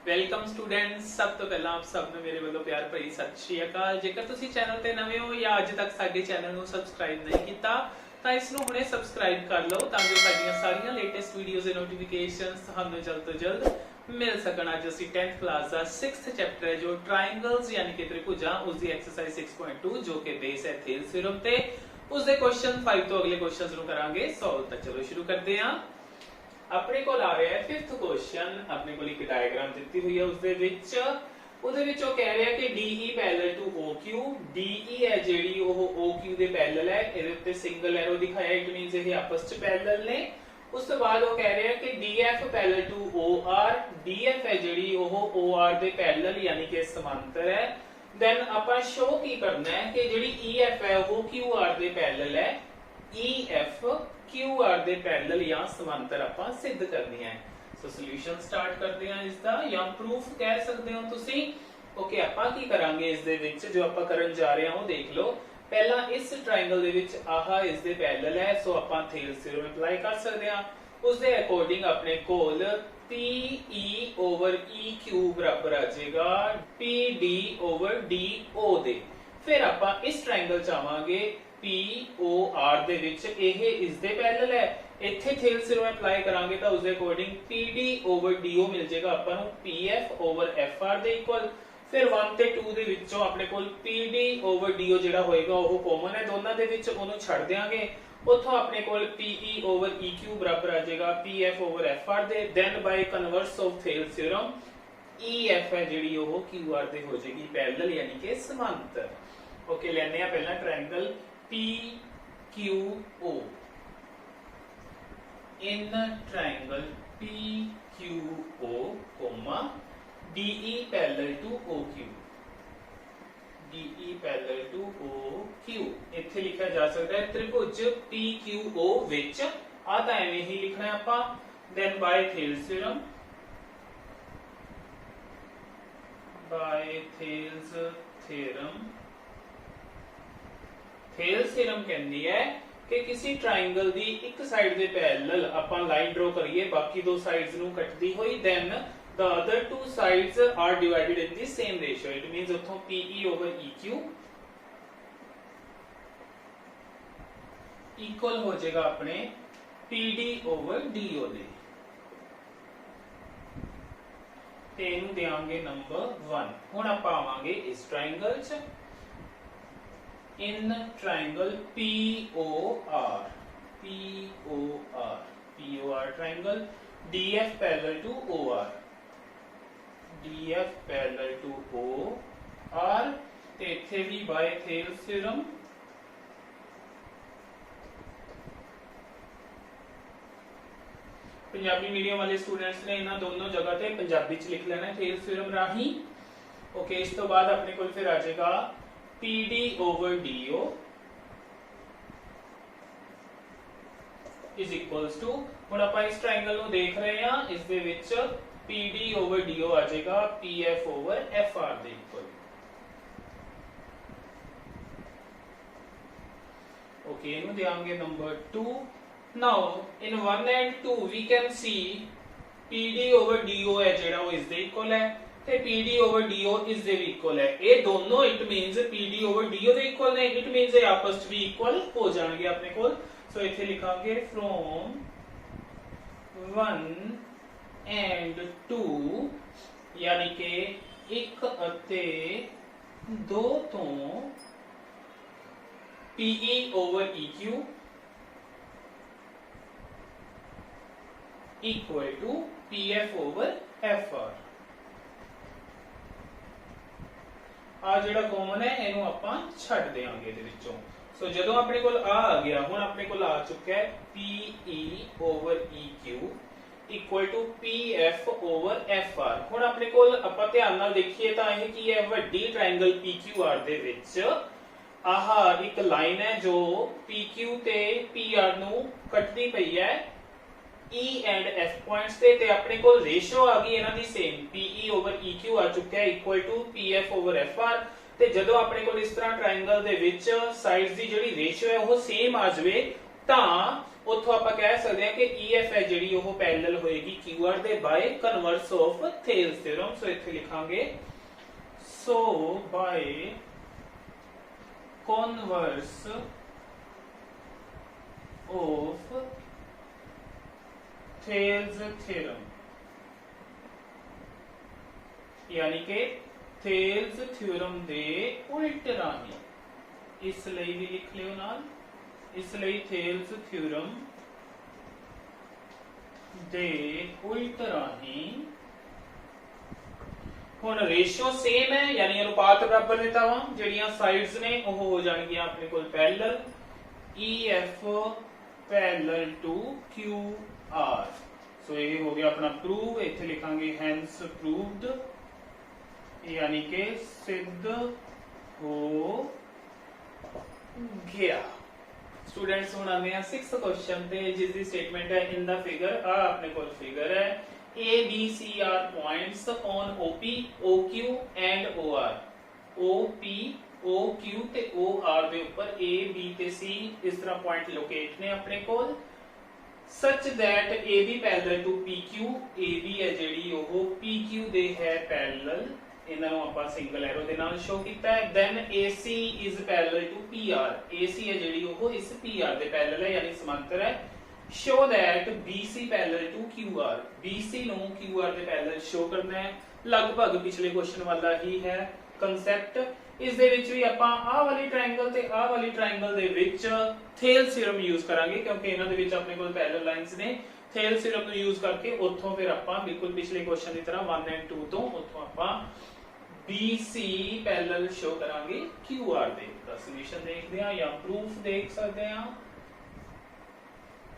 Welcome students. सब तो पहला आप सब मेरे वालों प्यार भरी सत श्री अकाल। जेकर तुसी चैनल ते नवे हो या अज तक साडे चैनल नूं सबसक्राइब नहीं कीता ਤਾਂ ਇਸ ਨੂੰ ਹੁਣੇ ਸਬਸਕ੍ਰਾਈਬ ਕਰ ਲਓ ਤਾਂ ਜੋ ਸਾਡੀਆਂ ਸਾਰੀਆਂ ਲੇਟੈਸਟ ਵੀਡੀਓਜ਼ ਦੇ ਨੋਟੀਫਿਕੇਸ਼ਨਸ ਤੁਹਾਨੂੰ ਜਲਦ ਤੋਂ ਜਲਦ ਮਿਲ ਸਕਣ। ਅੱਜ ਅਸੀਂ 10th ਕਲਾਸ ਦਾ 6th ਚੈਪਟਰ ਹੈ ਜੋ ਟ੍ਰਾਇੰਗਲਸ ਯਾਨੀ ਕਿ ਤ੍ਰਿਭੁਜਾਂ ਉਸ ਦੀ ਐਕਸਰਸਾਈਜ਼ 6.2 ਜੋ ਕਿ ਬੇਸ ਹੈ ਥੇਲਸ ਥਿਊਰਮ ਤੇ ਉਸ ਦੇ ਕੁਐਸਚਨ 5 ਤੋਂ ਅਗਲੇ ਕੁਐਸਚਨਸ ਨੂੰ ਕਰਾਂਗੇ ਸੋਲਵ। ਤਾਂ ਚਲੋ ਸ਼ੁਰੂ ਕਰਦੇ ਹਾਂ। ਆਪਣੇ ਕੋਲ ਆ ਰਿਹਾ ਹੈ 5th ਕੁਐਸਚਨ। ਆਪਣੇ ਕੋਲ ਇੱਕ ਡਾਇਗਰਾਮ ਦਿੱਤੀ ਹੋਈ ਹੈ ਉਸ ਦੇ ਵਿੱਚ ਉਹਦੇ ਵਿੱਚ ਉਹ ਕਹਿ ਰਿਹਾ ਕਿ DE parallel to OQ। DE ਹੈ ਜਿਹੜੀ ਉਹ OQ ਦੇ ਪੈਰਲਲ ਹੈ। ਇਹਦੇ ਉੱਤੇ ਸਿੰਗਲ ਐਰੋ ਦਿਖਾਇਆ, ਇਟ ਮੀਨਸ ਇਹ ਆਪਸ ਚ ਪੈਰਲਲ ਨੇ। ਉਸ ਤੋਂ ਬਾਅਦ ਉਹ ਕਹਿ ਰਿਹਾ ਕਿ DF parallel to OR। DF ਹੈ ਜਿਹੜੀ ਉਹ OR ਦੇ ਪੈਰਲਲ ਯਾਨੀ ਕਿ ਸਮਾਂਤਰ ਹੈ। ਦੈਨ ਆਪਾਂ ਸ਼ੋ ਕੀ ਕਰਨਾ ਹੈ ਕਿ ਜਿਹੜੀ EF ਹੈ ਉਹ QR ਦੇ ਪੈਰਲਲ ਹੈ। EF QR ਦੇ ਪੈਰਲਲ ਜਾਂ ਸਮਾਂਤਰ ਆਪਾਂ ਸਿੱਧ ਕਰਨੀ ਹੈ। ਸੋ ਸੋਲੂਸ਼ਨ ਸਟਾਰਟ ਕਰਦੇ ਹਾਂ ਇਸ ਦਾ, ਜਾਂ ਪ੍ਰੂਫ ਕਹਿ ਸਕਦੇ ਹੋ ਤੁਸੀਂ। ਓਕੇ, ਆਪਾਂ ਕੀ ਕਰਾਂਗੇ ਇਸ ਦੇ ਵਿੱਚ ਜੋ ਆਪਾਂ ਕਰਨ ਜਾ ਰਹੇ ਹਾਂ ਉਹ ਦੇਖ ਲਓ। ਪਹਿਲਾਂ ਇਸ ਟ੍ਰਾਇੰਗਲ ਦੇ ਵਿੱਚ ਆਹ ਇਸ ਦੇ ਪੈਰਲਲ ਹੈ, ਸੋ ਆਪਾਂ ਥੇਲਸ ਥਿਊਰਮ ਅਪਲਾਈ ਕਰ ਸਕਦੇ ਹਾਂ। ਉਸ ਦੇ ਅਕੋਰਡਿੰਗ ਆਪਣੇ ਕੋਲ PE ਓਵਰ EQ ਬਰਾਬਰ ਆ ਜਾਏਗਾ PD ਓਵਰ DO ਦੇ। ਫਿਰ ਆਪਾਂ ਇਸ ਟ੍ਰਾਇੰਗਲ ਚ ਆਵਾਂਗੇ POR ਦੇ ਵਿੱਚ, ਇਹ ਇਸ ਦੇ ਪੈਰਲਲ ਹੈ। ਇੱਥੇ ਥੇਲਸ ਥਿਊਰਮ ਅਪਲਾਈ ਕਰਾਂਗੇ ਤਾਂ ਉਸ ਦੇ ਅਕੋਰਡਿੰਗ PD ਓਵਰ DO ਮਿਲ ਜਾਏਗਾ ਆਪਾਂ ਨੂੰ PF ਓਵਰ FR ਦੇ ਇਕੁਅਲ। ਫਿਰ 1 ਤੇ 2 ਦੇ ਵਿੱਚੋਂ ਆਪਣੇ ਕੋਲ PD ਓਵਰ DO ਜਿਹੜਾ ਹੋਏਗਾ ਉਹ ਕਾਮਨ ਹੈ ਦੋਨਾਂ ਦੇ ਵਿੱਚ, ਉਹਨੂੰ ਛੱਡ ਦਿਆਂਗੇ। ਉੱਥੋਂ ਆਪਣੇ ਕੋਲ PE ਓਵਰ EQ ਬਰਾਬਰ ਆ ਜਾਏਗਾ PF ਓਵਰ FR ਦੇ। Then by converse of Thales theorem EF ਹੈ ਜਿਹੜੀ ਉਹ QR ਦੇ ਹੋ ਜਾਏਗੀ ਪੈਰਲਲ ਯਾਨੀ ਕਿ ਸਮਾਂਤਰ। ਓਕੇ, ਲੈਣੇ ਆ ਪਹਿਲਾਂ triangle PQO। in triangle PQO, DE parallel to OQ। DE parallel to OQ ਇੱਥੇ ਲਿਖਿਆ ਜਾ ਸਕਦਾ ਹੈ ਤ੍ਰਿਭੁਜ PQO ਵਿੱਚ। ਆ ਤਾਂ ਐਵੇਂ ਹੀ ਲਿਖਣਾ ਹੈ ਆਪਾਂ। then by Thales theorem, Thales theorem ਕਹਿੰਦੀ ਹੈ ਕਿ ਕਿਸੇ ਟ੍ਰਾਇੰਗਲ ਦੀ ਇੱਕ ਸਾਈਡ ਦੇ ਪੈਰਲਲ ਆਪਾਂ ਲਾਈਨ ਡਰਾ ਕਰੀਏ ਬਾਕੀ ਦੋ ਸਾਈਡਸ ਨੂੰ ਕੱਟਦੀ ਹੋਈ, then the other two sides are divided in the same ratio। it means ਉੱਥੋਂ PE over EQ equal ਹੋ ਜਾਏਗਾ ਆਪਣੇ PD over DO ਦੇ। ਤੇ ਇਹਨੂੰ ਦੇਵਾਂਗੇ ਨੰਬਰ 1। ਹੁਣ ਆਪਾਂ ਆਵਾਂਗੇ ਇਸ ਟ੍ਰਾਇੰਗਲ 'ਚ। in triangle POR triangle DF parallel to OR, DF parallel to OR ਤੇ ਇੱਥੇ ਵੀ by Thales theorem Punjabi medium ਵਾਲੇ ਸਟੂਡੈਂਟਸ ਨੇ ਇਹਨਾਂ ਦੋਨੋਂ ਜਗ੍ਹਾ ਤੇ ਪੰਜਾਬੀ ਚ ਲਿਖ ਲੈਣਾ ਹੈ Thales theorem ਰਾਹੀਂ। ਓਕੇ, ਇਸ ਤੋਂ ਬਾਅਦ ਆਪਣੇ ਕੋਲ ਫਿਰ ਆ ਜਾਏਗਾ PD over DO is equals to, ਹੁਣ ਆਪਾਂ ਇਸ ਟ੍ਰਾਇੰਗਲ ਨੂੰ ਦੇਖ ਰਹੇ ਹਾਂ, ਇਸ ਦੇ ਵਿੱਚ PD over DO ਆ ਜਾਏਗਾ PF over FR ਦੇ ਇਕੁਅਲ। ਓਕੇ, ਇਹਨੂੰ ਦੇਵਾਂਗੇ number 2। now in 1 and 2 we can see PD over DO ਹੈ ਜਿਹੜਾ ਉਹ ਇਸ ਦੇ ਇਕੁਅਲ ਹੈ ਤੇ PD over DO ਇਸ ਦੇ ਵੀ ਇਕੁਅਲ ਹੈ। ਇਹ ਦੋਨੋਂ it means PD over DO ਦੇ ਇਕੁਅਲ ਨੇ, ਇਟ ਮੀਨਸ ਇਹ ਆਪਸ ਵਿੱਚ ਵੀ ਇਕੁਅਲ ਹੋ ਜਾਣਗੇ ਆਪਣੇ ਕੋਲ। ਸੋ ਇੱਥੇ ਲਿਖਾਂਗੇ from 1 and 2 ਯਾਨੀ ਕਿ 1 ਅਤੇ 2 ਤੋਂ PE over EQ equal to PF over FR। ਆ ਜਿਹੜਾ ਕਾਮਨ ਹੈ ਇਹਨੂੰ ਆਪਾਂ ਛੱਡ ਦੇਵਾਂਗੇ ਇਹਦੇ ਵਿੱਚੋਂ। ਸੋ ਜਦੋਂ ਆਪਣੇ ਕੋਲ ਆ ਗਿਆ, ਹੁਣ ਆਪਣੇ ਕੋਲ ਆ ਚੁੱਕਾ ਹੈ PE over EQ equal to PF over FR। ਹੁਣ ਆਪਣੇ ਕੋਲ ਆਪਾਂ ਧਿਆਨ ਨਾਲ ਦੇਖੀਏ ਤਾਂ ਇਹ ਕੀ ਹੈ, ਵੱਡੀ ਟ੍ਰਾਇੰਗਲ PQR ਦੇ ਵਿੱਚ ਆਹ ਇੱਕ ਲਾਈਨ ਹੈ ਜੋ PQ ਤੇ PR ਨੂੰ ਕੱਟਦੀ ਪਈ ਹੈ E and F ਪੁਆਇੰਟਸ ਤੇ ਆਪਣੇ ਕੋਲ ਰੇਸ਼ੋ ਆ ਗਈ ਇਹਨਾਂ ਦੀ ਸੇਮ, PE over EQ ਆ ਚੁੱਕਿਆ ਹੈ equal to PF over FR। ਤੇ ਜਦੋਂ ਆਪਣੇ ਕੋਲ ਇਸ ਤਰ੍ਹਾਂ ਟ੍ਰਾਇੰਗਲ ਦੇ ਵਿੱਚ ਸਾਈਡਸ ਦੀ ਜਿਹੜੀ ਰੇਸ਼ੋ ਹੈ ਉਹ ਸੇਮ ਆ ਜਾਵੇ ਤਾਂ ਉੱਥੋਂ ਆਪਾਂ ਕਹਿ ਸਕਦੇ ਹਾਂ ਕਿ EF ਹੈ ਜਿਹੜੀ ਉਹ ਪੈਰਲਲ ਹੋਏਗੀ QR ਦੇ ਬਾय ਕਨਵਰਸ ਆਫ ਥੇਲਸ ਥਿਓਰਮ। ਸੋ ਇੱਥੇ ਲਿਖਾਂਗੇ ਸੋ ਬਾय ਕਨਵਰਸ ਆਫ ਥੇਲਸ ਥਿਓਰਮ, यानी कि थेल्स थ्योरम दे उल्ट राही, इसलिए भी लिख लियो नाल, इसलिए थेल्स थ्योरम दे उल्ट राही हुण रेशियो सेम है, यानी अनुपात बराबर दिता वा, जड़ियां साइड्स ने वो हो जाणगियां अपने कोल parallel, EF parallel to QR। So ये हो गया अपना प्रूव, इत्थे लिखांगे हैंस प्रूव्ड, यानी कि सिद्ध हो गया। स्टूडेंट्स हुण आने 6th क्वेश्चन ते जिसकी स्टेटमेंट है इन द फिगर, आ अपने कोल फिगर है A B C are points on OP OQ and OR, OP OQ ते OR दे ऊपर A B ते C इस तरह पॉइंट लोकेट ने अपने कोल, such that AB parallel to PQ, AB है जेडी वो PQ दे है पैरेलल, इन्हां नूं आपां सिंगल एरो दे नाल शो कीता है। Then AC is parallel to PR, AC है जेडी वो इस PR दे पैरेलल है यानी समांतर है। Show that BC parallel to QR, BC नूं QR दे पैरेलल शो करना है, लगभग पिछले क्वेश्चन वाला ही है कंसेप्ट। इस दे विच भी आपां आ वाली ट्रायंगल ते आ वाली ट्रायंगल दे विच थेल्स थ्योरम यूज करांगे, क्योंकि इन्हां दे विच अपने कोल पैरेलल लाइंस ने। थेल्स थ्योरम नूं यूज करके उत्थों फिर आपां बिल्कुल पिछले क्वेश्चन की तरह 1 और 2 तो उत्थों आपां BC पैरेलल शो करांगे QR दे। दा सॉल्यूशन देखदे हां या प्रूफ देख सकदे हां।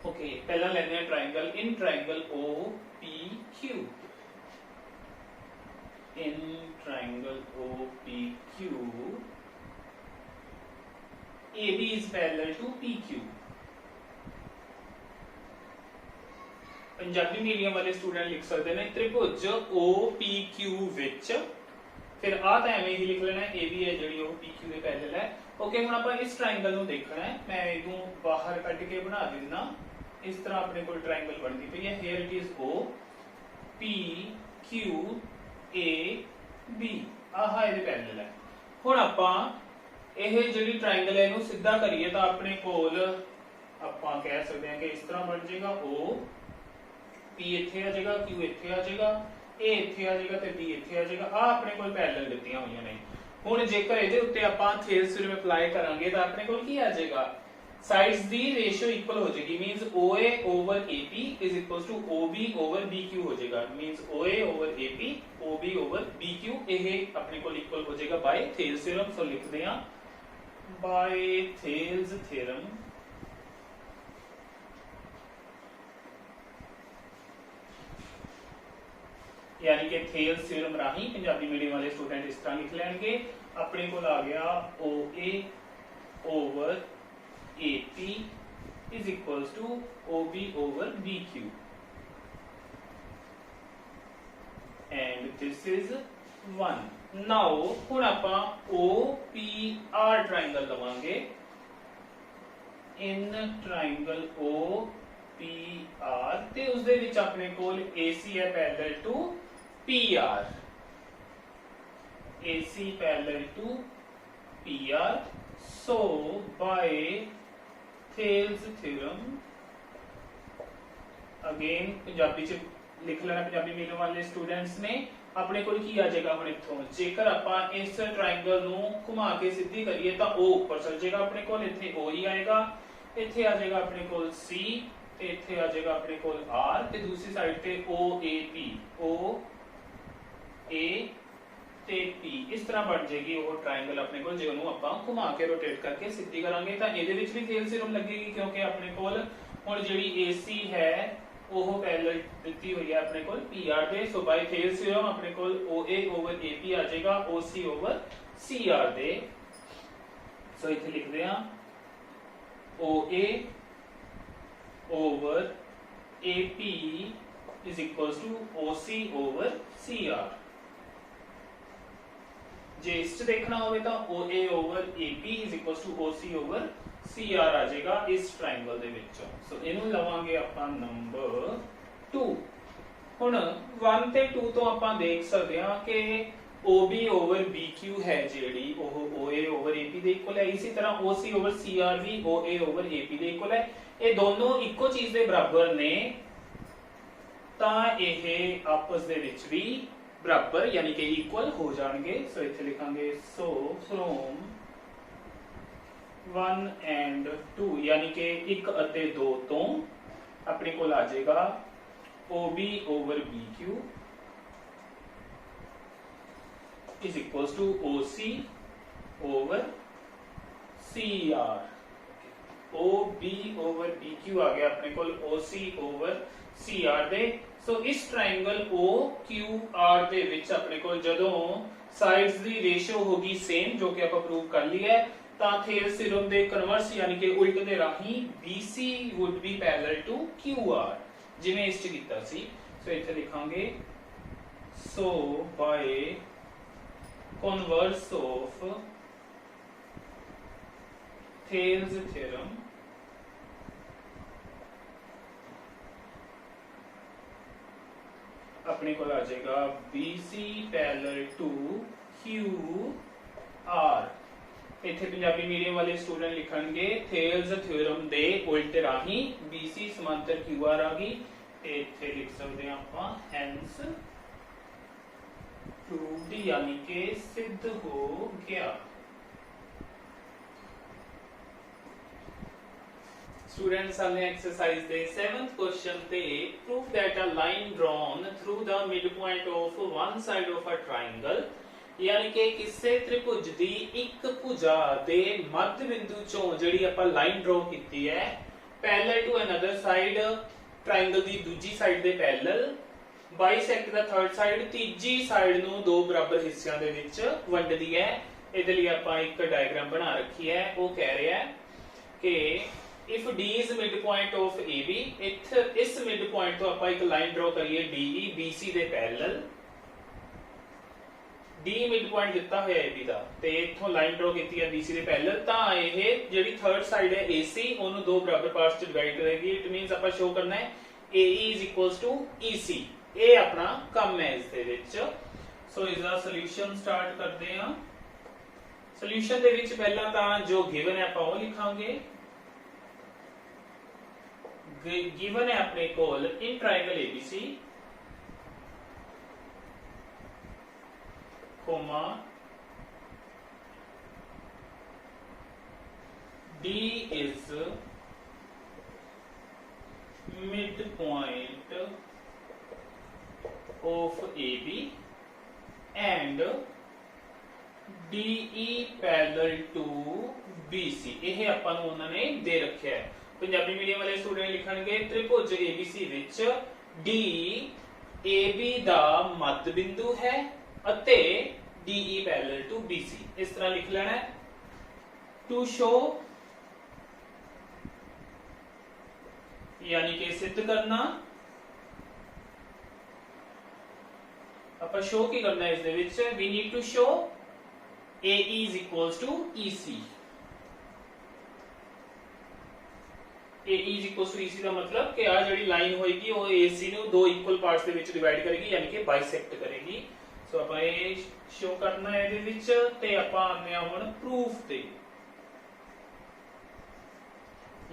ओके, पहला लेने हैं triangle, in triangle OPQ, in triangle OPQ AB is parallel to PQ। Punjabi medium वाले स्टूडेंट लिख सकते हैं त्रिभुज OPQ विच, फिर आ तो एवें ही लिख लेना AB है जिहड़ी वो PQ दे पैरेलल है। ओके, हुण आपां इस ट्रायंगल नूं देखना है, मैं इहनूं बाहर कट के बना दिंदा, इस तरह अपने कोल ट्रायंगल बनदी पई है। Here it is O P Q A B, आह इहदे पैरेलल है। हुण आपां ਇਹ ਜਿਹੜੀ ट्रायंगल है ਇਹਨੂੰ ਸਿੱਧਾ ਕਰੀਏ ਤਾਂ ਆਪਣੇ ਕੋਲ ਆਪਾਂ ਕਹਿ ਸਕਦੇ ਹਾਂ ਕਿ ਇਸ ਤਰ੍ਹਾਂ ਬਣ ਜਾਏਗਾ O P ਇੱਥੇ ਆ ਜਾਏਗਾ, Q ਇੱਥੇ ਆ ਜਾਏਗਾ, A ਇੱਥੇ ਆ ਜਾਏਗਾ ਤੇ B ਇੱਥੇ ਆ ਜਾਏਗਾ। ਆ ਆਪਣੇ ਕੋਲ ਪੈਰਲਲ ਦਿੱਤੀਆਂ ਹੋਈਆਂ ਨੇ। ਹੁਣ ਜੇਕਰ ਇਹਦੇ ਉੱਤੇ ਆਪਾਂ ਥੇਲਸ ਥਿਓਰਮ ਅਪਲਾਈ ਕਰਾਂਗੇ ਤਾਂ ਆਪਣੇ ਕੋਲ ਕੀ ਆ ਜਾਏਗਾ, ਸਾਈਡਸ ਦੀ ਰੇਸ਼ੀਓ ਇਕੁਅਲ ਹੋ ਜਾਏਗੀ, means OA over AP is equals to OB over BQ ਹੋ ਜਾਏਗਾ, means OA over AP OB over BQ ਇਹ ਆਪਣੇ ਕੋਲ ਇਕੁਅਲ ਹੋ ਜਾਏਗਾ ਬਾਈ ਥੇਲਸ ਥਿਓਰਮ। ਸੋ ਲਿਖਦੇ ਹਾਂ by Thales theorem यानी कि थेल्स थ्योरम राही पंजाबी मीडियम वाले स्टूडेंट इस तरह लिख लेंगे, अपने को आ गया OA over AP is equals to OB over BQ and this is 1। Now हुण आपां OPR ट्रायंगल लवांगे, इन ट्रायंगल OPR ते उस दे विच अपने कोल AC है parallel to PR, AC parallel to PR। So by Thales theorem, again Punjabi च लिख लेना पंजाबी मीडियम वाले स्टूडेंट्स ने, अपने कोल की आ जाएगा हुण इत्थों जेकर आपां इस ट्रायंगल नूं घुमा के सीधी करिए तां O ऊपर चल जाएगा, अपने कोल इत्थे O ही आएगा, इत्थे आ जाएगा अपने कोल C ते इत्थे आ जाएगा अपने कोल R ते दूसरी साइड ते OAP OA ते P इस तरह बन जाएगी वो ट्रायंगल अपने कोल। जे ओनू आपां घुमा के रोटेट करके सीधी करांगे तां इहदे विच भी थेल्स थ्योरम लगेगी, क्योंकि अपने कोल हुण जिहड़ी AC है ਉਹ ਪੈरेलल ਦਿੱਤੀ ਹੋਈ ਹੈ ਆਪਣੇ ਕੋਲ PR ਦੇ। ਸੋ ਬਾਈ ਥੇਲਸ ਥਿਓਰਮ ਆਪਣੇ ਕੋਲ OA over AP ਆ ਜਾਏਗਾ OC over CR ਦੇ। ਸੋ ਇੱਥੇ ਲਿਖਦੇ ਹਾਂ OA over AP is equals to OC over CR। ਜੇ ਇਸ ਚ ਦੇਖਣਾ ਹੋਵੇ ਤਾਂ OA over AP is equals to OC over CR आ जाएगा इस ट्रायंगल दे विचों। सो इनू लवांगे आपां नंबर 2। हुण 1 ते 2 तो आपां देख सकते हां कि OB ओवर BQ है जिहड़ी ओह OA ओवर AP दे इक्वल है। इसी तरह OC ओवर CR भी OA ओवर AP दे इक्वल है। ये दोनों इक्को चीज दे बराबर ने, तां इह आपस दे विच भी बराबर यानी कि इक्वल हो जाएंगे। सो इत्थे लिखांगे सो फ्रॉम 1 एंड 2 यानी कि 1 अते 2 तो अपने कोल आ जाएगा OB over BQ is equals to OC over CR। OB over BQ आ गया अपने कोल OC over CR दे। सो इस ट्रायंगल OQR दे विच अपने कोल जदों साइड्स दी रेशियो होगी सेम, जो कि आप प्रूव कर लिया है, तां थेल्स थ्योरम दे कन्वर्स यानी कि उल्ट दे राही BC would be parallel to QR जिवें इस च कीता सी। सो इत्थे लिखांगे so by converse of Thales theorem अपने को आ जाएगा BC पैरेलल टू QR। इत्थे पंजाबी मीडियम वाले स्टूडेंट लिखणगे थेल्स थ्योरम दे उल्ट राही BC समांतर QR आ गई। इत्थे लिख सकते हैं आपां हेंस प्रूव्ड यानी कि सिद्ध हो गया। स्टूडेंट्स हमने एक्सरसाइज दे 7th क्वेश्चन पे prove that a line drawn through the mid point of one side of a triangle यानी कि किसी त्रिभुज दी एक भुजा दे मध्य बिंदु चों जिहड़ी आपां लाइन ड्रॉ कीती है parallel to another side, triangle दी दूजी साइड दे पैरेलल, बाइसेक्ट द थर्ड साइड, तीजी साइड नू दो बराबर हिस्सियां दे विच वंडदी है। इहदे लई आपां एक डायग्राम बना रखी है। वो कह रहा है कि if D is mid point of AB, इस मिड पॉइंट तो आपां एक लाइन ड्रॉ करिए DE BC दे पैरेलल। D मिड पॉइंट दिता होया AB दा ते इथों लाइन ड्रॉ कीती है BC दे पैरेलल, तां इह जिहड़ी थर्ड साइड है AC ओनू दो बराबर पार्ट्स च डिवाइड करेगी। इट मींस आपां शो करना है AE is equals to EC। ये अपना कम है इस दे विच। सो इसका सॉल्यूशन स्टार्ट करते हैं। सॉल्यूशन दे विच पहला तां जो गिवन है आपां वो लिखांगे। गिवन है अपने कोल in triangle ABC comma D is mid point of AB and DE parallel to BC। यह आपां नूं उन्हां ने दे रखिया है। पंजाबी मीडियम वाले स्टूडेंट लिखणगे त्रिभुज ABC विच D AB दा मध्य बिंदु है अते DE पैरेलल टू BC। इस तरह लिख लेना है। टू शो यानी कि सिद्ध करना, ਆਪਾਂ शो की करना है इस दे विच we need to show AE is equals to EC। AE is equals to EC का मतलब कि आ जिहड़ी लाइन होएगी वो AC ਨੂੰ दो इक्वल पार्ट्स दे विच डिवाइड करेगी यानी कि बाइसेक्ट करेगी। सो ਆਪਾਂ ਇਹ शो करना है ਇਹਦੇ ਵਿੱਚ ਤੇ ਆਪਾਂ ਆਉਂਦੇ ਆ ਹੁਣ ਪ੍ਰੂਫ ਤੇ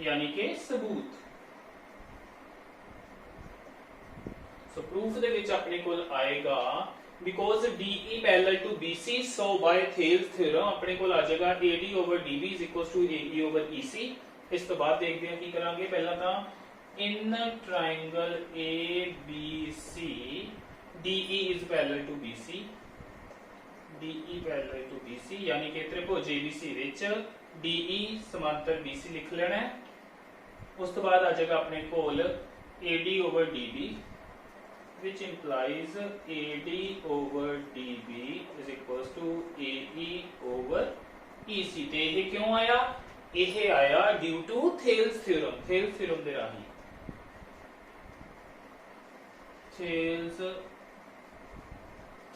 यानी कि सबूत। सो प्रूफ दे विच अपने कोल आएगा because DE parallel to BC, so by Thales theorem अपने कोल आ जाएगा AD over DB is equals to AE over EC। इस तो बाद देखते हैं की करांगे। पहला तां in triangle ABC DE is parallel to BC, DE parallel to BC यानी कि त्रिभुज ABC विच DE समांतर BC लिख लेना है। उस तो बाद आ जाएगा अपने कोल AD over DB which implies AD over DB is equals to AE over EC। ते ये क्यों आया? ये आया due to Thales theorem. Thales theorem दे राही Thales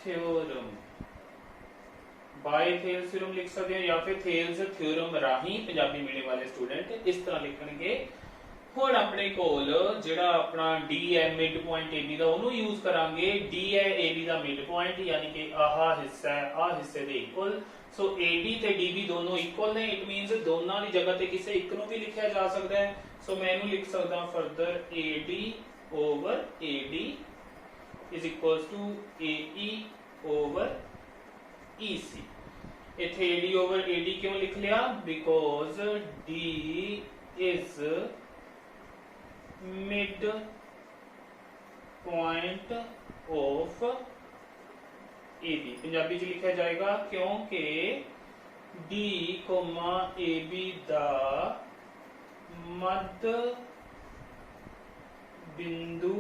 theorem by Thales theorem ਲਿਖ ਸਕਦੇ ਹਾਂ ਜਾਂ ਫਿਰ ਥੇਲਸ ਥਿਊਰਮ ਰਾਹੀਂ ਪੰਜਾਬੀ ਮੀਡੀਅਮ ਵਾਲੇ ਸਟੂਡੈਂਟ ਇਸ ਤਰ੍ਹਾਂ ਲਿਖਣਗੇ। ਹੁਣ ਆਪਣੇ ਕੋਲ ਜਿਹੜਾ ਆਪਣਾ ਡੀ ਹੈ ਮਿਡ ਪੁਆਇੰਟ ਏ ਬੀ ਦਾ, ਉਹਨੂੰ ਯੂਜ਼ ਕਰਾਂਗੇ। ਡੀ ਹੈ A B the mid point, ਯਾਨੀ ਕਿ ਆਹ ਹਿੱਸਾ ਹੈ ਆਹ ਹਿੱਸੇ ਦੇ ਇਕੁਅਲ। ਸੋ ਏਡੀ ਤੇ ਡੀਬੀ ਦੋਨੋਂ ਇਕੁਅਲ ਨੇ, ਇਟ ਮੀਨਸ ਦੋਨਾਂ ਦੀ ਜਗ੍ਹਾ ਤੇ ਕਿਸੇ ਇੱਕ ਨੂੰ ਵੀ ਲਿਖਿਆ ਜਾ ਸਕਦਾ ਹੈ। ਸੋ ਮੈਂ ਇਹਨੂੰ ਲਿਖ ਸਕਦਾ ਫਰਦਰ ਏਡੀ ਓਵਰ ਏਡੀ is equals to AE over EC। इथे AD over AD क्यों लिख लिया? Because D is mid point of AB। Punjabi च लिखा जाएगा क्योंकि D, AB दा मध्य बिंदु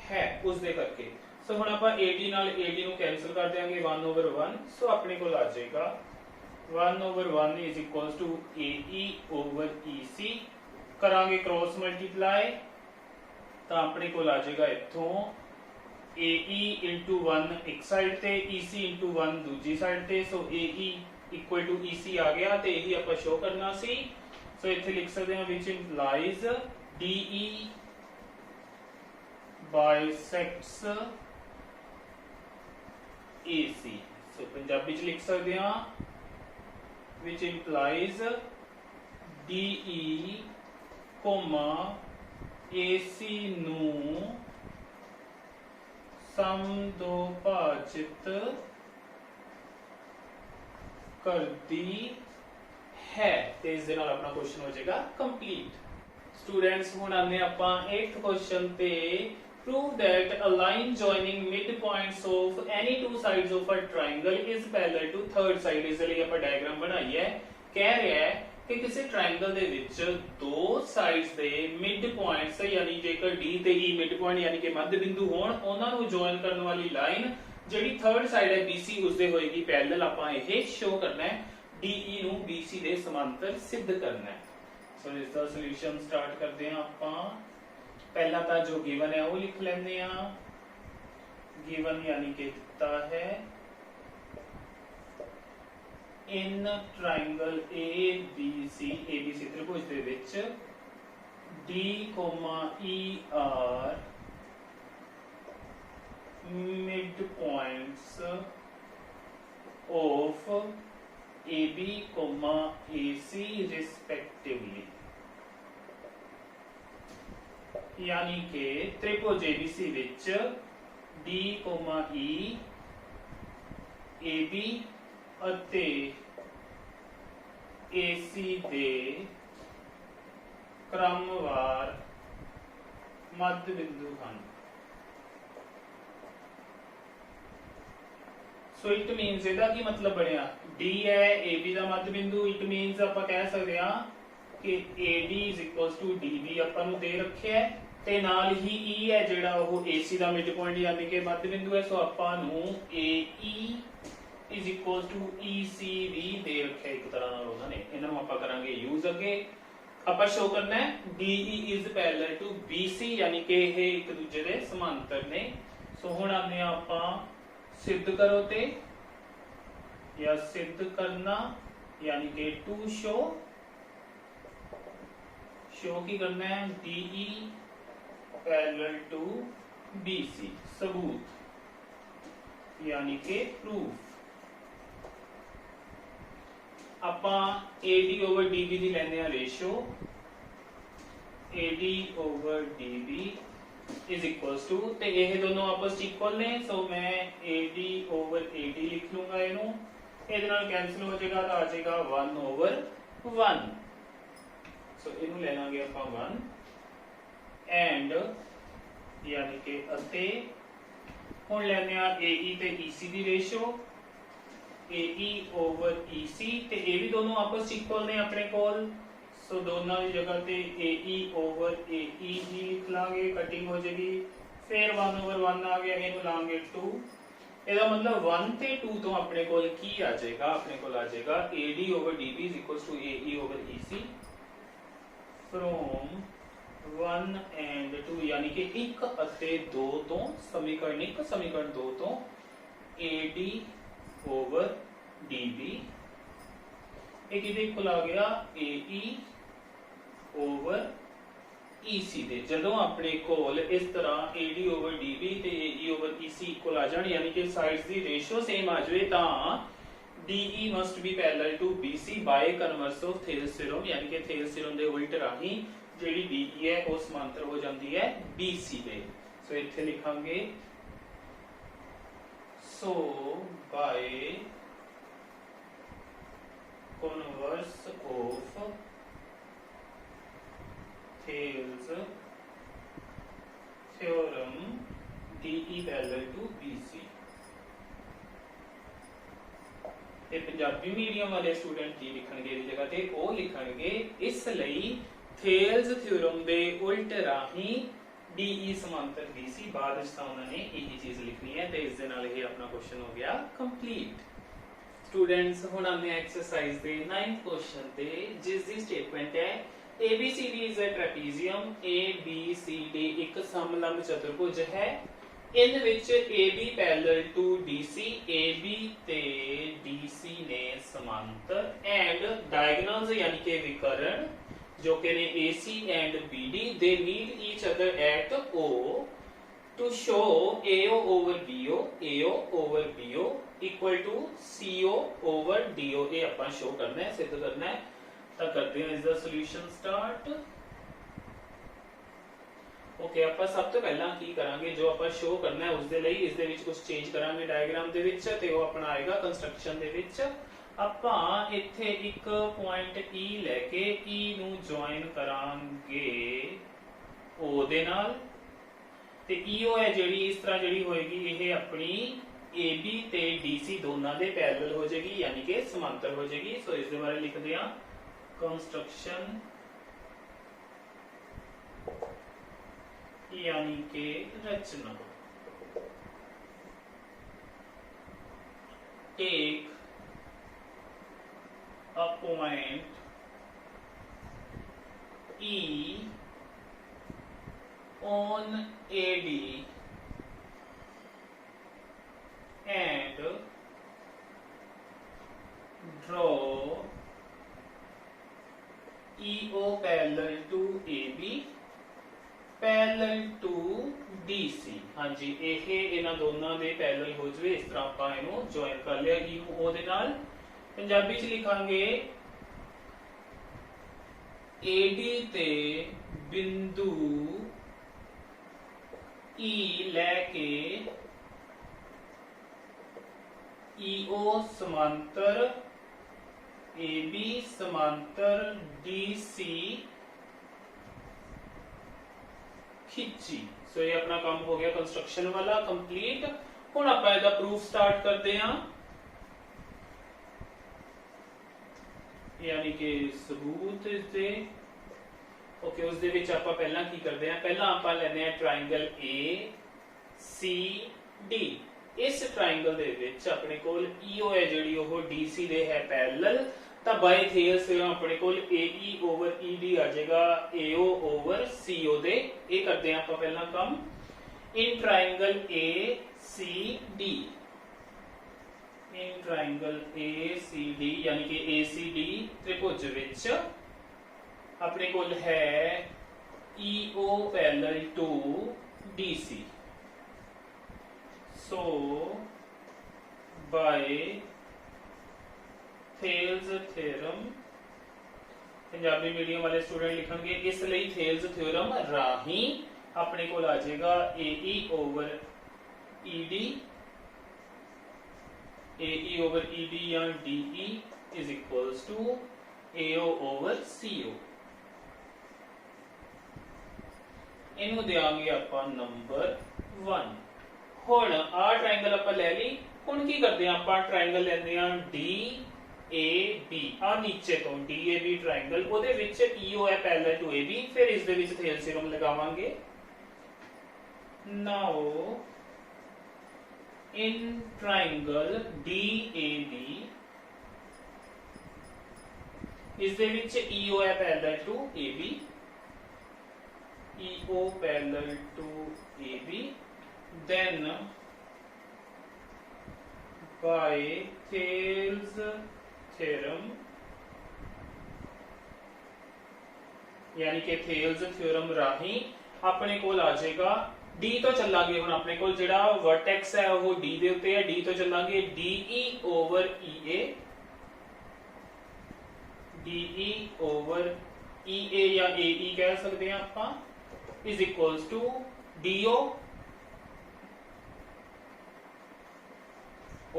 है उसदे करके। सो हुण आपां AD नाल AD नूं कैंसल कर देंगे 1/1। सो अपने कोल आ जाएगा 1/1 is equals to AE over EC। करांगे क्रॉस मल्टीप्लाई तो अपने कोल आ जाएगा इत्थों AE into 1 एक साइड ते EC into 1 दूजी साइड ते। सो AE इक्वल टू EC आ गया ते यही आपां शो करना सी। सो इत्थे लिख सकते हैं which implies DE bisects AC। सो पंजाबी च लिख सकते हैं which implies DE AC ਨੂੰ ਸਮਦੋਭਾਜਿਤ ਕਰਦੀ है। ਤੇ ਇਸ ਦੇ ਨਾਲ ਆਪਣਾ ਕੁਐਸਚਨ ਹੋ ਜਾਏਗਾ ਕੰਪਲੀਟ। ਸਟੂਡੈਂਟਸ ਹੁਣ ਆਨੇ ਆਪਾਂ 8th ਕੁਐਸਚਨ ਤੇ prove that a line joining midpoints of any two sides of a triangle is parallel to third side। ਇਸ ਲਈ ਆਪਾਂ ਡਾਇਗਰਾਮ ਬਣਾਈ ਹੈ। ਕਹਿ ਰਿਹਾ ਹੈ ਕਿ ਕਿਸੇ ਟ੍ਰਾਇੰਗਲ ਦੇ ਵਿੱਚ ਦੋ ਸਾਈਡਸ ਦੇ ਮਿਡ ਪੁਆਇੰਟਸ ਯਾਨੀ ਜੇਕਰ D ਤੇ E ਮਿਡ ਪੁਆਇੰਟ ਯਾਨੀ ਕਿ ਮੱਧ ਬਿੰਦੂ ਹੋਣ, ਉਹਨਾਂ ਨੂੰ ਜੁਆਇਨ ਕਰਨ ਵਾਲੀ ਲਾਈਨ ਜਿਹੜੀ ਥਰਡ ਸਾਈਡ ਹੈ BC ਉਸਦੇ ਹੋਏਗੀ ਪੈਰਲਲ। ਆਪਾਂ ਇਹ ਸ਼ੋ ਕਰਨਾ ਹੈ DE ਨੂੰ BC ਦੇ ਸਮਾਂਤਰ ਸਿੱਧ ਕਰਨਾ ਹੈ। ਸੋ ਇਸ ਦਾ ਸੋਲੂਸ਼ਨ ਸਟਾਰਟ ਕਰਦੇ ਹਾਂ ਆਪਾਂ। ਪਹਿਲਾਂ ਤਾਂ ਜੋ ਗਿਵਨ ਹੈ ਉਹ ਲਿਖ ਲੈਂਦੇ ਆ। ਗਿਵਨ ਯਾਨੀ ਕਿ ਦਿੱਤਾ ਹੈ in triangle ABC त्रिभुज ਦੇ ਵਿੱਚ D, E are mid points of AB, AC respectively। यानी कि त्रिभुज ABC ਵਿੱਚ D, E AB ਅਤੇ AC ਦੇ ਕ੍ਰਮਵਾਰ ਮੱਧ ਬਿੰਦੂ ਹਨ। ਸੋ ਇਟ ਮੀਨਸ ਇਹਦਾ ਕੀ ਮਤਲਬ ਬਣਿਆ? D ਹੈ AB ਦਾ ਮੱਧ ਬਿੰਦੂ, ਇਟ ਮੀਨਸ ਆਪਾਂ ਕਹਿ ਸਕਦੇ ਹਾਂ ਕਿ AD DB ਆਪਾਂ ਨੂੰ ਦੇ ਰੱਖਿਆ ਹੈ ਤੇ ਨਾਲ ਹੀ E ਹੈ ਜਿਹੜਾ ਉਹ AC ਦਾ ਮਿਡ ਪੁਆਇੰਟ ਯਾਨੀ ਕਿ ਮੱਧ ਬਿੰਦੂ ਹੈ। ਸੋ ਆਪਾਂ ਨੂੰ AE is equals to EC भी दे रखे एक तरह ਨਾਲ ਉਹਨਾਂ ਨੇ। ਇਹਨਾਂ ਨੂੰ ਆਪਾਂ ਕਰਾਂਗੇ ਯੂਜ਼। ਅੱਗੇ ਆਪਾਂ ਸ਼ੋ ਕਰਨਾ ਹੈ DE is parallel to BC ਯਾਨੀ ਕਿ ਇਹ ਇੱਕ ਦੂਜੇ ਦੇ ਸਮਾਂਤਰ ਨੇ। ਸੋ ਹੁਣ ਆਨੇ ਆਪਾਂ ਸਿੱਧ ਕਰੋ ਤੇ ਜਾਂ ਸਿੱਧ ਕਰਨਾ ਯਾਨੀ ਕਿ ਟੂ ਸ਼ੋ। ਸ਼ੋ ਕੀ ਕਰਨਾ ਹੈ DE parallel to BC सबूत यानी कि प्रूफ। ਆਪਾਂ AD over DB ਦੀ ਲੈਂਦੇ ਆ ratio. AD over DB is equals to ਤੇ ਇਹ ਦੋਨੋਂ ਆਪਸ ਵਿੱਚ ਇਕੁਅਲ ਨੇ। ਸੋ ਮੈਂ AD over AD ਲਿਖ ਲੂੰਗਾ ਇਹਨੂੰ। ਇਹਦੇ ਨਾਲ ਕੈਨਸਲ ਹੋ ਜਾਏਗਾ ਤਾਂ ਆ ਜਾਏਗਾ 1/1। ਸੋ ਇਹਨੂੰ ਲੈ ਲਾਂਗੇ ਆਪਾਂ 1 ਐਂਡ ਯਾਨੀ ਕਿ ਅਤੇ ਹੁਣ ਲੈਂਦੇ ਆ AE ਤੇ EC ਦੀ ਰੇਸ਼ੋ। AE over EC ਤੇ ਇਹ ਵੀ ਦੋਨੋਂ ਆਪਸ ਵਿੱਚ ਇਕੁਅਲ ਨੇ ਆਪਣੇ ਕੋਲ। ਸੋ ਦੋਨਾਂ ਦੀ ਜਗ੍ਹਾ ਤੇ AE over AE ਹੀ ਲਿਖ ਲਾਂਗੇ, ਕਟਿੰਗ ਹੋ ਜਾਏਗੀ। ਫਿਰ 1/1 ਆ ਗਿਆ, ਇਹਨੂੰ ਲਾਂਗੇ 2। ਇਹਦਾ ਮਤਲਬ 1 ਤੇ 2 ਤੋਂ ਆਪਣੇ ਕੋਲ ਕੀ ਆ ਜਾਏਗਾ? ਆਪਣੇ ਕੋਲ ਆ ਜਾਏਗਾ AD over DB is equals to AE over EC from 1 and 2 यानी कि 1 ਅਤੇ 2 ਤੋਂ ਸਮੀਕਰਨ 1 ਸਮੀਕਰਨ 2 ਤੋਂ AD over DB एक किहदे इक्वल आ गया AE ओवर EC दे। जदों अपने कोल इस तरह AD ओवर DB ते AE ओवर EC इक्वल आ जाण यानी कि साइड्स दी रेशियो सेम आ जाए तां DE must be parallel to BC by converse of Thales theorem यानी कि Thales theorem दे उल्ट राही जेडी DE है वो समांतर हो जाती है BC दे। सो इत्थे लिखांगे so by converse of Thales theorem DE parallel to BC। ते पंजाबी मीडियम वाले स्टूडेंट की लिखणगे इस जगह ते ओ लिखणगे इसलिए थेल्स थ्योरम दे उल्ट राही DE समांतर BC बाद विच तां उन्होंने यही चीज लिखनी है। ते इस दे नाल ही अपना क्वेश्चन हो गया कंप्लीट। स्टूडेंट्स हुण आने एक्सरसाइज दे 9th क्वेश्चन ते जिस दी स्टेटमेंट है ABCD is a trapezium ABCD एक समलंब चतुर्भुज है in which AB parallel to DC AB ते DC ने समांतर एंड डायगोनल्स यानी कि विकर्ण जो कि ने AC and BD they meet each other at O to show AO over BO AO over BO equal to CO over DO ये अपन शो करना है सिद्ध करना है। तो करते हैं इसका सॉल्यूशन स्टार्ट। ओके ਆਪਾਂ सब तो पहला की करांगे जो ਆਪਾਂ शो करना है उसके लिए इस दे विच कुछ चेंज करांगे डायग्राम दे विच ते वो अपना आएगा कंस्ट्रक्शन दे विच ਆਪਾਂ ਇੱਥੇ ਇੱਕ ਪੁਆਇੰਟ E ਲੈ ਕੇ E ਨੂੰ ਜੁਆਇਨ ਕਰਾਂਗੇ O ਦੇ ਨਾਲ ਤੇ EO ਹੈ ਜਿਹੜੀ ਇਸ ਤਰ੍ਹਾਂ ਜਿਹੜੀ ਹੋਏਗੀ ਇਹ ਆਪਣੀ AB ਤੇ DC ਦੋਨਾਂ ਦੇ ਪੈਰਲਲ ਹੋ ਜਾਏਗੀ यानी कि समांतर हो जाएगी। सो इस दे बारे लिखते हैं कंस्ट्रक्शन यानी कि रचना। Take a point E on AD and draw EO parallel to AB parallel to DC। हाँ जी ਇਹ ਇਹਨਾਂ ਦੋਨਾਂ ਦੇ ਪੈरेलल ਹੋ ਜਵੇ ਇਸ ਤਰ੍ਹਾਂ ਆਪਾਂ ਇਹਨੂੰ ਜੁਆਇਨ ਕਰ ਲਿਆ E ਨੂੰ O ਦੇ ਨਾਲ। ਪੰਜਾਬੀ ਚ ਲਿਖਾਂਗੇ AD ਤੇ ਬਿੰਦੂ E ਲੈ ਕੇ EO समांतर AB समांतर DC खिंची। सो ये अपना काम हो गया कंस्ट्रक्शन वाला कंप्लीट। हुण आपां इहदा प्रूफ स्टार्ट करते हैं यानी कि सबूत इसदे। ओके उस दे विच आपां पहला की करते हैं पहला आपां लैंदे हैं ट्रायंगल ACD। इस ट्रायंगल दे विच अपने कोल EO है जिहड़ी ओह DC दे है पैरेलल ਤਾਂ ਬਾਈ ਥੇਲਸ ਥਿਓਰਮ ਆਪਣੇ ਕੋਲ AE ਓਵਰ ED ਆ ਜਾਏਗਾ AO ਓਵਰ CO ਦੇ। ਇਹ ਕਰਦੇ ਆਪਾਂ ਪਹਿਲਾਂ ਕੰਮ ਇਨ triangle ACD in triangle ACD यानी कि ACD त्रिभुज विच अपने कोल है EO parallel to DC। So by Thales theorem Punjabi medium वाले स्टूडेंट लिखेंगे इसलिए थेल्स थ्योरम राही अपने को आ जाएगा AE over ED AE over ED या DE is equals to AO over CO। इनू देंगे ਆਪਾਂ नंबर 1। हुण आ ट्रायंगल ਆਪਾਂ ਲੈ ਲਈ। ਹੁਣ ਕੀ ਕਰਦੇ ਆ ਆਪਾਂ ट्रायंगल ਲੈਂਦੇ ਆ DAB आ नीचे तो DAB ट्रायंगल ਉਹਦੇ ਵਿੱਚ EO ਹੈ ਪੈरेलल टू AB ਫਿਰ ਇਸ ਦੇ ਵਿੱਚ ਥੇल्स ਥਿयोरम ਲਗਾਵਾਂਗੇ। नाउ in triangle DAB ਇਸ ਦੇ ਵਿੱਚ EO ਹੈ parallel to AB EO parallel to AB then by Thales theorem, यानी कि थेल्स थ्योरम राही अपने कोल आ जाएगा डी तो चलांगे हुण अपने कोल जिहड़ा वर्टेक्स है वो डी दे उत्ते है, डी तो चलांगे DE over EA, DE over EA या एई कह सकते हैं आपां, is equals to DO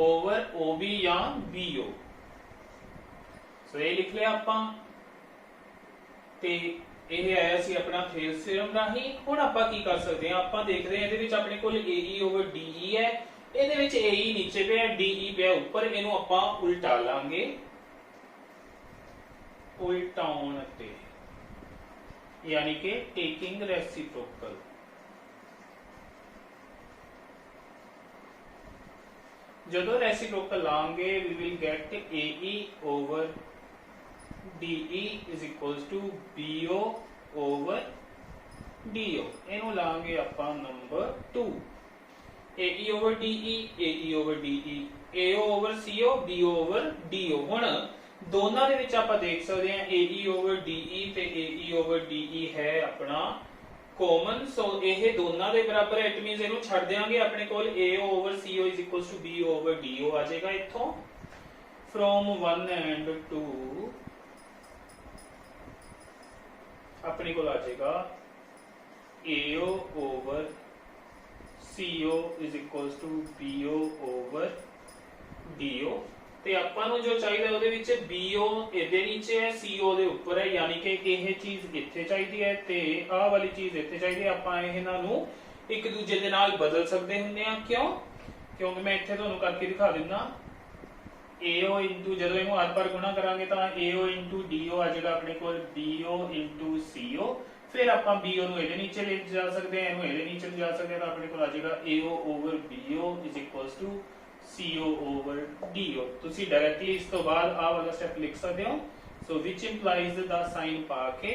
over OB या बीओ। सो ये लिख लिया आपां ते ਇਹ ਆਇਆ ਸੀ ਆਪਣਾ ਥੇਲਸ ਥਿਊਰਮ ਰਾਹੀਂ। ਹੁਣ ਆਪਾਂ ਕੀ ਕਰ ਸਕਦੇ ਹਾਂ, ਆਪਾਂ ਦੇਖਦੇ ਹਾਂ ਇਹਦੇ ਵਿੱਚ ਆਪਣੇ ਕੋਲ AE ਓਵਰ DE ਹੈ, ਇਹਦੇ ਵਿੱਚ AE ਨੀਚੇ ਪਿਆ DE ਪਿਆ ਉੱਪਰ, ਇਹਨੂੰ ਆਪਾਂ ਉਲਟਾ ਲਾਂਗੇ, ਉਲਟਾਉਣ ਤੇ यानी कि टेकिंग रेसिप्रोकल। जदों रेसिप्रोकल लांगे we will get AE over DE is equals to BO over DO। इनू लांगे आपां number 2, AE over DE, AE over DE, AO over CO, BO over DO। हुण दोनों दे विच आपां देख सकते हैं AE ओवर DE ते AE ओवर DE है अपना कॉमन, सो यह दोनों के बराबर है, इट मींस इहनू छड्ड देंगे अपने कोल AO over CO is equals to BO over DO आ जाएगा। इथों फ्रॉम 1 एंड 2 अपने कोल आ जाएगा AO over CO is equals to BO over DO। ਤੇ ਆਪਾਂ ਨੂੰ ਜੋ ਚਾਹੀਦਾ ਉਹਦੇ ਵਿੱਚ BO ਇਹਦੇ ਨੀਚੇ ਹੈ, CO ਦੇ ਉੱਪਰ ਹੈ, ਯਾਨੀ ਕਿ ਇਹ ਚੀਜ਼ ਇੱਥੇ ਚਾਹੀਦੀ ਹੈ ਤੇ ਆਹ ਵਾਲੀ ਚੀਜ਼ ਇੱਥੇ ਚਾਹੀਦੀ ਹੈ। ਆਪਾਂ ਇਹਨਾਂ ਨੂੰ ਇੱਕ ਦੂਜੇ ਦੇ ਨਾਲ ਬਦਲ ਸਕਦੇ ਹੁੰਦੇ ਆ, ਕਿਉਂ? ਕਿਉਂਕਿ ਮੈਂ ਇੱਥੇ ਤੁਹਾਨੂੰ ਕਰਕੇ ਦਿਖਾ ਦਿੰਦਾ। AO ਇੰਟੂ ਜਦੋਂ ਇਹਨੂੰ ਹਰ ਪਰ ਗੁਣਾ ਕਰਾਂਗੇ ਤਾਂ AO ਇੰਟੂ DO ਆ ਜਾਏਗਾ ਆਪਣੇ ਕੋਲ BO ਇੰਟੂ CO। ਫਿਰ ਆਪਾਂ BO ਨੂੰ ਇਹਦੇ ਨੀਚੇ ਲੈ ਜਾ ਸਕਦੇ ਆ, ਇਹਨੂੰ ਇਹਦੇ ਨੀਚੇ ਲੈ ਜਾ ਸਕਦੇ ਆ, ਤਾਂ ਆਪਣੇ ਕੋਲ ਆ ਜਾਏਗਾ AO over BO is equals to CO over DO। ਤੁਸੀਂ डायरेक्टली ਇਸ ਤੋਂ ਬਾਅਦ ਆਹ ਵਾਲਾ ਸਟੈਪ ਲਿਖ ਸਕਦੇ ਹੋ। ਸੋ which implies ਦਾ ਸਾਈਨ ਪਾ ਕੇ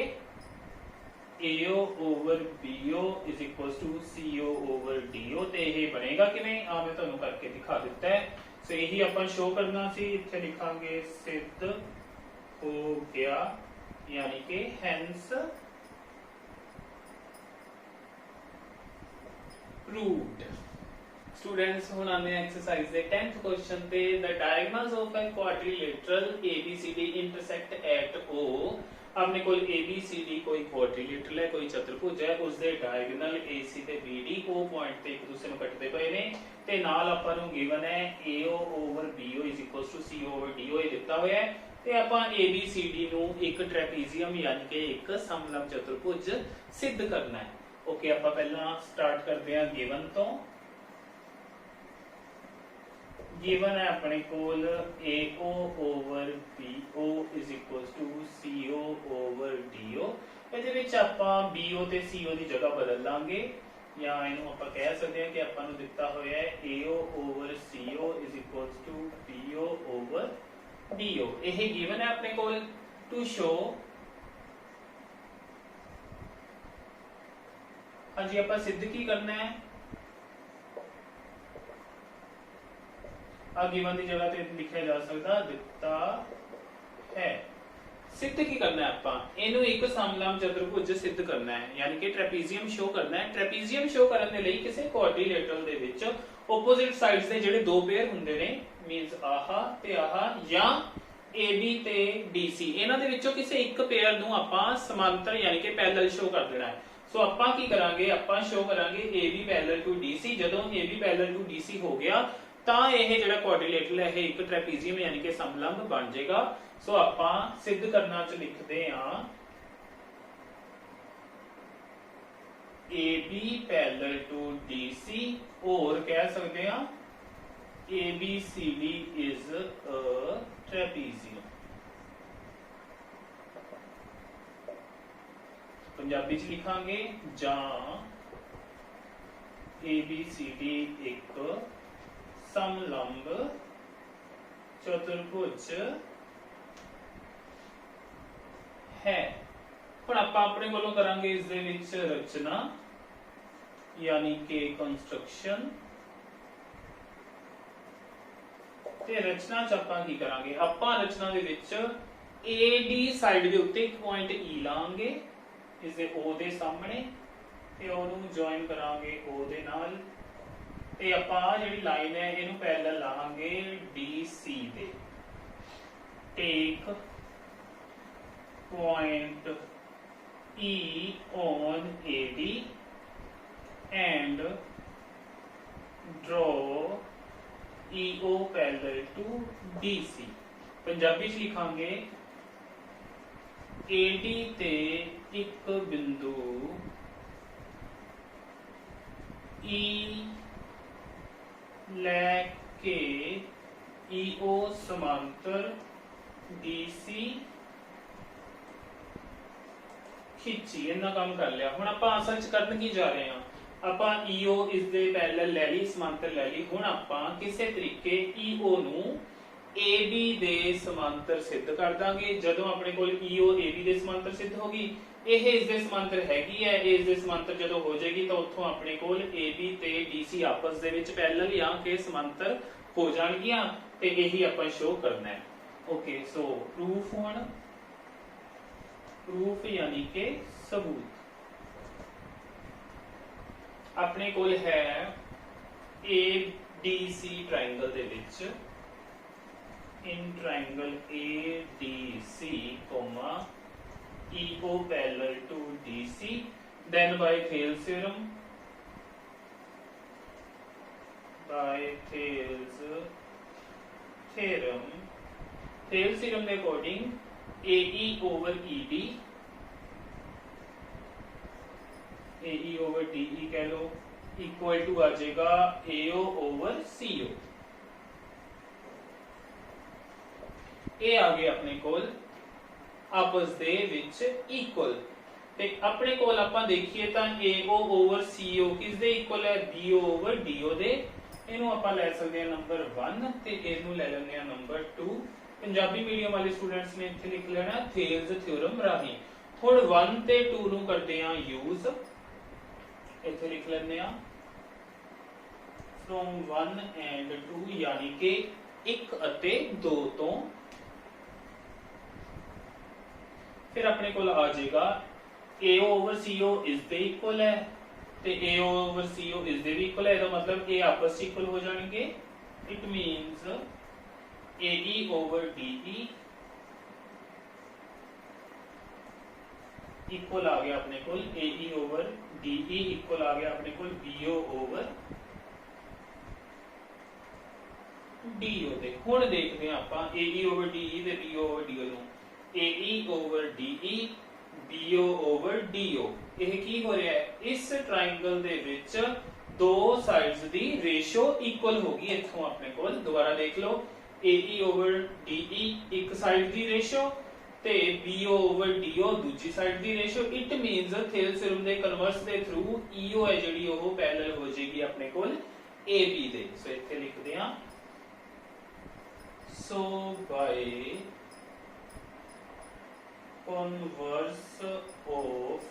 AO over BO is equals to CO over DO। ਤੇ ਇਹ ਬਣੇਗਾ ਕਿਵੇਂ, ਆ ਮੈਂ ਤੁਹਾਨੂੰ ਕਰਕੇ ਦਿਖਾ ਦਿੱਤਾ ਹੈ। ਸੋ ਇਹੀ ਆਪਾਂ ਸ਼ੋ ਕਰਨਾ ਸੀ, ਇੱਥੇ ਲਿਖਾਂਗੇ ਸਿੱਧ ਹੋ ਗਿਆ, ਯਾਨੀ ਕਿ hence proved। स्टूडेंट्स हुण आने एक्सरसाइज दे 10th क्वेश्चन ते the diagonals of a quadrilateral ABCD intersect at O। अपने कोल ABCD कोई क्वाड्रिलेटरल है, कोई चतुर्भुज है, उस दे डायगोनल AC ते BD O पॉइंट ते एक दूसरे ਨੂੰ ਕੱਟਦੇ ਪਏ ਨੇ ਤੇ ਨਾਲ ਆਪਾਂ ਨੂੰ ਗਿਵਨ ਹੈ AO over BO is equals to CO over DO ਇਹ ਦਿੱਤਾ ਹੋਇਆ ਹੈ ਤੇ ਆਪਾਂ ABCD ਨੂੰ ਇੱਕ ਟ੍ਰੈਪੀਜ਼ੀਅਮ ਯਾਨੀ ਕਿ ਇੱਕ ਸਮਲੰਬ ਚਤੁਰਭੁਜ ਸਿੱਧ ਕਰਨਾ ਹੈ। ਓਕੇ, ਆਪਾਂ ਪਹਿਲਾਂ ਸਟਾਰਟ ਕਰਦੇ ਹਾਂ ਗਿਵਨ ਤੋਂ। गिवन है अपने कोल AO over BO is equals to CO over DO। ਇਹਦੇ ਵਿੱਚ ਆਪਾਂ BO ਤੇ CO ਦੀ ਜਗ੍ਹਾ ਬਦਲ ਲਾਂਗੇ, ਜਾਂ ਇਹਨੂੰ ਆਪਾਂ ਕਹਿ ਸਕਦੇ ਹਾਂ ਕਿ ਆਪਾਂ ਨੂੰ ਦਿੱਤਾ ਹੋਇਆ ਹੈ AO over CO is equals to BO over DO। ਇਹ ਗਿਵਨ ਹੈ ਆਪਣੇ ਕੋਲ। टू शो हाँ जी ਆਪਾਂ सिद्ध की करना है, गिवन की जगह ते लिखा जा सकता दिता है। सिद्ध की करना है आपां, इहनू एक समलंब चतुर्भुज सिद्ध करना है, यानी कि ट्रेपीजियम शो करना है। ट्रेपीजियम शो करने दे लई किसी क्वाड्रिलेटरल दे विच ओपोजिट साइड्स दे जिहड़े दो पेयर हुंदे ने, मींस आहा ते आहा या AB ते DC, इन्हां दे विचों किसी एक पेयर नूं आपां समांतर यानी कि पैरेलल शो कर देना है। सो आपां की करांगे, आपां शो करांगे AB पैरेलल टू DC। जदों AB पैरेलल टू DC हो गया ਤਾਂ ਇਹ ਜਿਹੜਾ ਕੁਆਡਰੀਲੇਟਰਲ ਹੈ ਇਹ ਇੱਕ ਟ੍ਰੈਪੀਜ਼ੀਅਮ ਯਾਨੀ ਕਿ ਸਮਲੰਬ ਬਣ ਜਾਏਗਾ। ਸੋ ਆਪਾਂ ਸਿੱਧ ਕਰਨਾ ਚ ਲਿਖਦੇ ਆ AB ਪੈਰਲਲ ਟੂ DC, और ਕਹਿ ਸਕਦੇ ਆ ABCD is a trapezium। Punjabi ਚ ਲਿਖਾਂਗੇ ਜਾਂ ABCD ਇੱਕ समलंब चतुर्भुज है। हुण आपां अपने कोलों करांगे इस दे विच रचना यानी कि कंस्ट्रक्शन। ਤੇ ਰਚਨਾ ਚ ਆਪਾਂ ਕੀ ਕਰਾਂਗੇ, ਆਪਾਂ ਰਚਨਾ ਦੇ ਵਿੱਚ AD ਸਾਈਡ ਦੇ ਉੱਤੇ ਇੱਕ ਪੁਆਇੰਟ E ਲਾਂਗੇ ਇਸ ਦੇ O ਦੇ ਸਾਹਮਣੇ ਤੇ ਉਹਨੂੰ ਜੁਆਇਨ ਕਰਾਂਗੇ O ਦੇ ਨਾਲ ਤੇ ਆਪਾਂ ਜਿਹੜੀ ਲਾਈਨ ਹੈ ਇਹਨੂੰ ਪੈਰਲਲ ਲਾਵਾਂਗੇ DC ਦੇ। Take point E on AD and draw EO parallel to DC। Punjabi च लिखांगे AD ते एक बिंदु E लैके EO समांतर DC खिंची। इन्ना काम कर लिया। हुण आपां असल च करन की जा रहे हां, आपां EO इस दे पैरेलल ले ली, समांतर ले ली। हुण आपां किसे तरीके EO नू AB दे समांतर सिद्ध कर दांगे। जदों अपने कोल EO AB दे समांतर सिद्ध होगी, ਇਹ ਇਸ ਦੇ ਸਮਾਂतर ਹੈਗੀ ਹੈ, ਇਸ ਦੇ ਸਮਾਂतर ਜਦੋਂ ਹੋ ਜਾਏਗੀ ਤਾਂ ਉੱਥੋਂ ਆਪਣੇ ਕੋਲ AB ਤੇ DC ਆਪਸ ਦੇ ਵਿੱਚ ਪੈਰਲਲ ਜਾਂ ਕਿ ਸਮਾਂतर ਹੋ ਜਾਣਗੀਆਂ ਤੇ ਇਹੀ ਆਪਾਂ ਸ਼ੋ ਕਰਨਾ ਹੈ। ਓਕੇ, ਸੋ ਪ੍ਰੂਫ ਹੁਣ ਪ੍ਰੂਫ यानी कि सबूत अपने कोल है ADC triangle they which in triangle ADC comma EO parallel to DC, then by Thales theorem Thales theorem के according AE over ED AE over DE कह लो इक्वल टू आ जाएगा AO over CO। ये आ गया अपने कोल आपस दे विच इक्वल ते अपने कोल आपां देखिए तां AO over CO किस दे इक्वल है, BO over DO दे। इहनूं आपां ले सकदे हां नंबर 1 ते इहनूं ले लैंदे हां नंबर 2। पंजाबी मीडियम वाले स्टूडेंट्स ने इत्थे लिख लेना थेल्स थ्योरम राही। हुण 1 ते 2 नूं करदे हां यूज, इत्थे लिख लैंदे हां फ्रॉम 1 एंड 2 यानी कि 1 ਅਤੇ 2 ਤੋਂ। फिर अपने को आ जाएगा AO over CO इस दे इक्वल है ते AO over CO इस दे भी इक्वल है, तो मतलब ये आपस में इक्वल हो जाएंगे। It means AE over DE equal आ गया अपने को AE over DE इक्वल आ गया अपने को BO over DO दे। हुण देखते हैं आपां AE over DE ते BO over DO नूं। AE over DE BO over DO ਇਹ ਕੀ ਹੋ ਰਿਹਾ ਹੈ, ਇਸ ਟ੍ਰਾਇੰਗਲ ਦੇ ਵਿੱਚ ਦੋ ਸਾਈਡਸ ਦੀ ਰੇਸ਼ੋ ਇਕੁਅਲ ਹੋਗੀ। ਇੱਥੋਂ ਆਪਣੇ ਕੋਲ ਦੁਬਾਰਾ ਦੇਖ ਲਓ AE over DE ਇੱਕ ਸਾਈਡ ਦੀ ਰੇਸ਼ੋ ਤੇ BO over DO ਦੂਜੀ side the ratio. It means ਥੇਲਸ theorem ਦੇ ਕਨਵਰਸ ਦੇ ਥਰੂ EO ਹੈ ਜਿਹੜੀ ਉਹ ਪੈਰਲਲ ਹੋ ਜਾਏਗੀ ਆਪਣੇ ਕੋਲ AB ਦੇ। ਸੋ ਇੱਥੇ ਲਿਖਦੇ ਹਾਂ ਸੋ ਬਾਈ converse of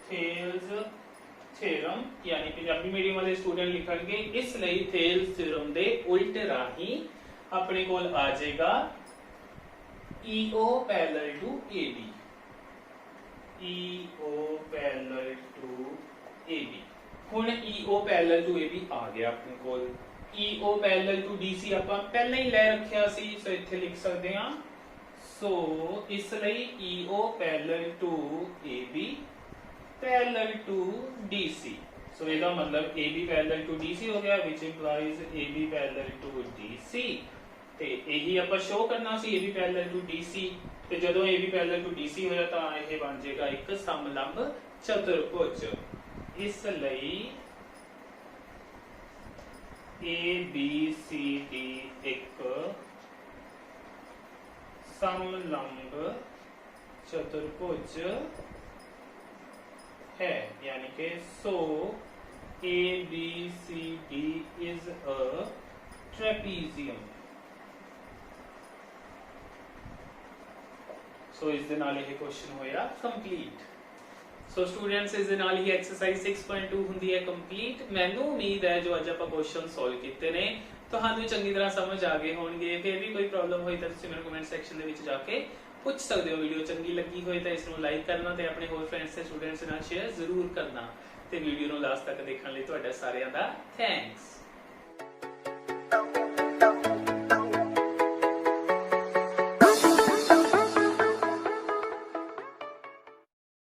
Thales theorem यानी पंजाबी मीडियम वाले स्टूडेंट लिखेंगे इसलिए Thales theorem दे उल्ट राही अपने कोल आ जाएगा EO parallel to AB। EO parallel to AB हुण EO parallel to AB आ गया अपने कोल। EO parallel to DC ਆਪਾਂ ਪਹਿਲਾਂ ਹੀ ਲੈ ਰੱਖਿਆ ਸੀ, ਸੋ ਇੱਥੇ ਲਿਖ ਸਕਦੇ ਹਾਂ सो इसलिए EO parallel to AB parallel to DC। सो ਇਹਦਾ मतलब AB parallel to DC ਹੋ ਗਿਆ which implies AB parallel to DC ਤੇ ਇਹੀ ਆਪਾਂ ਸ਼ੋ ਕਰਨਾ ਸੀ AB parallel to DC ਤੇ ਜਦੋਂ AB parallel to DC ਹੋਇਆ ਤਾਂ ਇਹ ਬਣ ਜਾਏਗਾ ਇੱਕ ਸਮਲੰਬ ਚਤੁਰਭੁਜ। ਇਸ ਲਈ ABCD ਇੱਕ समलंब चतुर्भुज है यानी कि सो ABCD is a trapezium। सो इस दे नाल यह क्वेश्चन होया कंप्लीट। ਸੋ ਸਟੂਡੈਂਟਸ ਇਸ ਦੇ ਨਾਲ ਹੀ ਐਕਸਰਸਾਈਜ਼ 6.2 ਹੁੰਦੀ ਹੈ ਕੰਪਲੀਟ। ਮੈਨੂੰ ਉਮੀਦ ਹੈ ਜੋ ਅੱਜ ਆਪਾਂ ਕੁਐਸਚਨ ਸੋਲਵ ਕੀਤੇ ਨੇ ਤੁਹਾਨੂੰ ਚੰਗੀ ਤਰ੍ਹਾਂ ਸਮਝ ਆ ਗਏ ਹੋਣਗੇ। ਫਿਰ ਵੀ ਕੋਈ ਪ੍ਰੋਬਲਮ ਹੋਈ ਤਾਂ ਤੁਸੀਂ ਮੈਨੂੰ ਕਮੈਂਟ ਸੈਕਸ਼ਨ ਦੇ ਵਿੱਚ ਜਾ ਕੇ ਪੁੱਛ ਸਕਦੇ ਹੋ। ਵੀਡੀਓ ਚੰਗੀ ਲੱਗੀ ਹੋਏ ਤਾਂ ਇਸ ਨੂੰ ਲਾਈਕ ਕਰਨਾ ਤੇ ਆਪਣੇ ਹੋਰ ਫਰੈਂਡਸ ਤੇ ਸਟੂਡੈਂਟਸ ਨਾਲ ਸ਼ੇਅਰ ਜ਼ਰੂਰ ਕਰਨਾ ਤੇ ਵੀਡੀਓ ਨੂੰ ਲਾਸਟ ਤੱਕ ਦੇਖਣ ਲਈ ਤੁਹਾਡਾ ਸਾਰਿਆਂ ਦਾ ਥੈਂਕਸ।